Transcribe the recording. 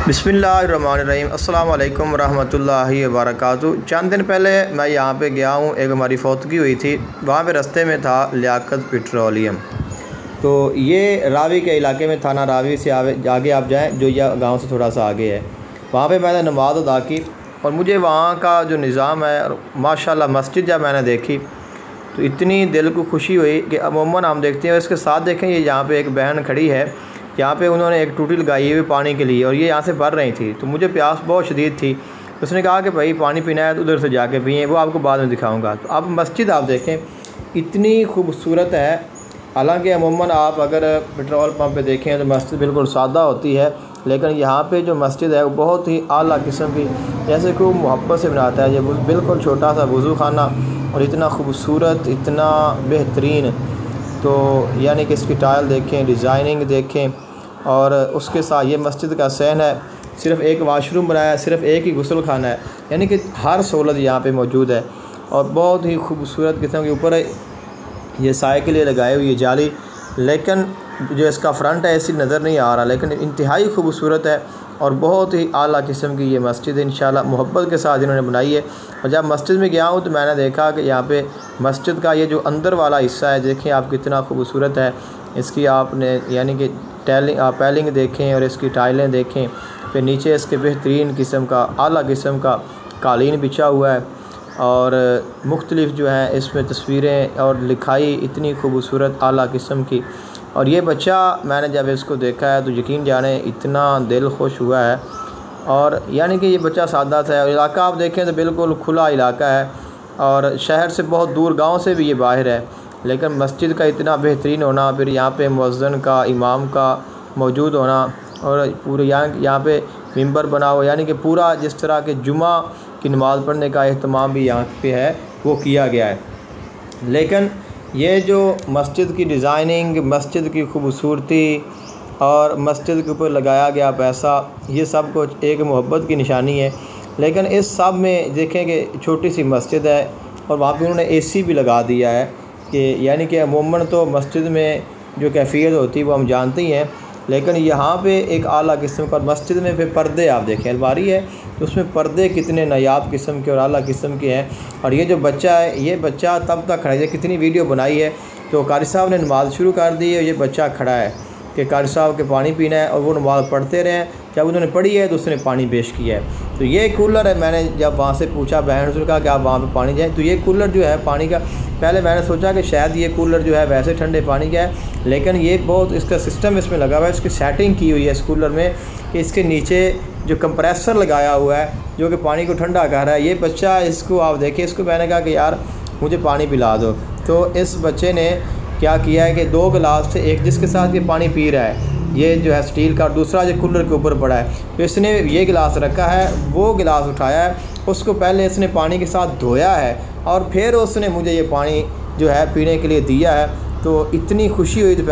बिस्मिल्लाहिर्रहमानिर्रहीम अस्सलाम वालेकुम रहमतुल्लाहि व बरकातुहू। चंद दिन पहले मैं यहाँ पे गया हूँ, एक हमारी फौतगी हुई थी। वहाँ पे रास्ते में था लियाकत पेट्रोलियम। तो ये रावी के इलाके में, थाना रावी से आगे आप जाएँ, जो यह गांव से थोड़ा सा आगे है। वहाँ पे मैंने नमाज़ अदा की और मुझे वहाँ का जो निज़ाम है, माशाल्लाह मस्जिद जब मैंने देखी तो इतनी दिल को खुशी हुई कि अमूमन हम देखते हैं। इसके साथ देखें, ये यहाँ पे एक बहन खड़ी है, यहाँ पे उन्होंने एक टूटी लगाई हुई पानी के लिए, और ये यहाँ से भर रही थी। तो मुझे प्यास बहुत शदीद थी। उसने कहा कि भाई पानी पीना है तो उधर से जाके पिए, वो आपको बाद में दिखाऊंगा। तो अब मस्जिद आप देखें, इतनी खूबसूरत है। हालांकि अमूमन आप अगर पेट्रोल पंप पे देखें तो मस्जिद बिल्कुल सादा होती है, लेकिन यहाँ पे जो मस्जिद है वो बहुत ही आला किस्म की, जैसे खूब मोहब्बत से बनाता है। ये बिल्कुल छोटा सा वज़ू खाना और इतना खूबसूरत, इतना बेहतरीन। तो यानी कि इसकी टाइल देखें, डिज़ाइनिंग देखें, और उसके साथ ये मस्जिद का सहन है। सिर्फ़ एक वाशरूम बनाया है, सिर्फ़ एक ही गुस्ल खाना है, यानी कि हर सहूलत यहाँ पे मौजूद है। और बहुत ही खूबसूरत किस्म के ऊपर ये साइकिलें लगाई हुई है जाली, लेकिन जो इसका फ्रंट है ऐसी नज़र नहीं आ रहा, लेकिन इंतहाई खूबसूरत है और बहुत ही आला किस्म की ये मस्जिद इंशाल्लाह मोहब्बत के साथ इन्होंने बनाई है। और जब मस्जिद में गया हूँ तो मैंने देखा कि यहाँ पे मस्जिद का ये जो अंदर वाला हिस्सा है, देखें आप कितना खूबसूरत है। इसकी आपने यानी कि पैलिंग देखें और इसकी टाइलें देखें, फिर नीचे इसके बेहतरीन किस्म का, आला किस्म का कालीन बिछा हुआ है, और मुख्तलिफ़ जो है इसमें तस्वीरें और लिखाई इतनी खूबसूरत आला किस्म की। और ये बच्चा, मैंने जब इसको देखा है तो यकीन जाने इतना दिल खुश हुआ है। और यानी कि ये बच्चा सादा सा है। और इलाका आप देखें तो बिल्कुल खुला इलाका है, और शहर से बहुत दूर, गांव से भी ये बाहर है, लेकिन मस्जिद का इतना बेहतरीन होना, फिर यहाँ पे मुअज्जिन का, इमाम का मौजूद होना, और पूरे यहाँ पे मिंबर बना हुआ, यानी कि पूरा जिस तरह के जुमा की नमाज़ पढ़ने का एहतमाम भी यहाँ पे है वो किया गया है। लेकिन ये जो मस्जिद की डिज़ाइनिंग, मस्जिद की खूबसूरती और मस्जिद के ऊपर लगाया गया पैसा, ये सब कुछ एक मोहब्बत की निशानी है। लेकिन इस सब में देखें कि छोटी सी मस्जिद है और वहाँ पे उन्होंने एसी भी लगा दिया है, कि यानी कि अमूमन तो मस्जिद में जो कैफियत होती है वो हम जानते ही हैं, लेकिन यहाँ पे एक आला किस्म का। मस्जिद में फिर पर्दे आप देखें, अलमारी है तो उसमें पर्दे कितने नायाब किस्म के और आला किस्म के हैं। और ये जो बच्चा है, ये बच्चा तब तक खड़ा है, कितनी वीडियो बनाई है। तो कारी साहब ने नमाज़ शुरू कर दी है, ये बच्चा खड़ा है कि कारी साहब के पानी पीना है, और वो नमाज़ पढ़ते रहे। जब उन्होंने पढ़ी है तो उसने पानी पेश किया है। तो ये कूलर है। मैंने जब वहाँ से पूछा, बहन उसने कहा कि आप वहाँ पे पानी जाएँ, तो ये कूलर जो है पानी का, पहले मैंने सोचा कि शायद ये कूलर जो है वैसे ठंडे पानी का है, लेकिन ये बहुत इसका सिस्टम इसमें लगा हुआ है। इसकी सेटिंग की हुई है इस कूलर में कि इसके नीचे जो कंप्रेसर लगाया हुआ है जो कि पानी को ठंडा कर रहा है। ये बच्चा, इसको आप देखिए, इसको मैंने कहा कि यार मुझे पानी पिला दो। तो इस बच्चे ने क्या किया है कि 2 गिलास से एक जिसके साथ ये पानी पी रहा है, ये जो है स्टील का, दूसरा जो कूलर के ऊपर पड़ा है, तो इसने ये गिलास रखा है, वो गिलास उठाया है, उसको पहले इसने पानी के साथ धोया है और फिर उसने मुझे ये पानी जो है पीने के लिए दिया है। तो इतनी खुशी हुई तो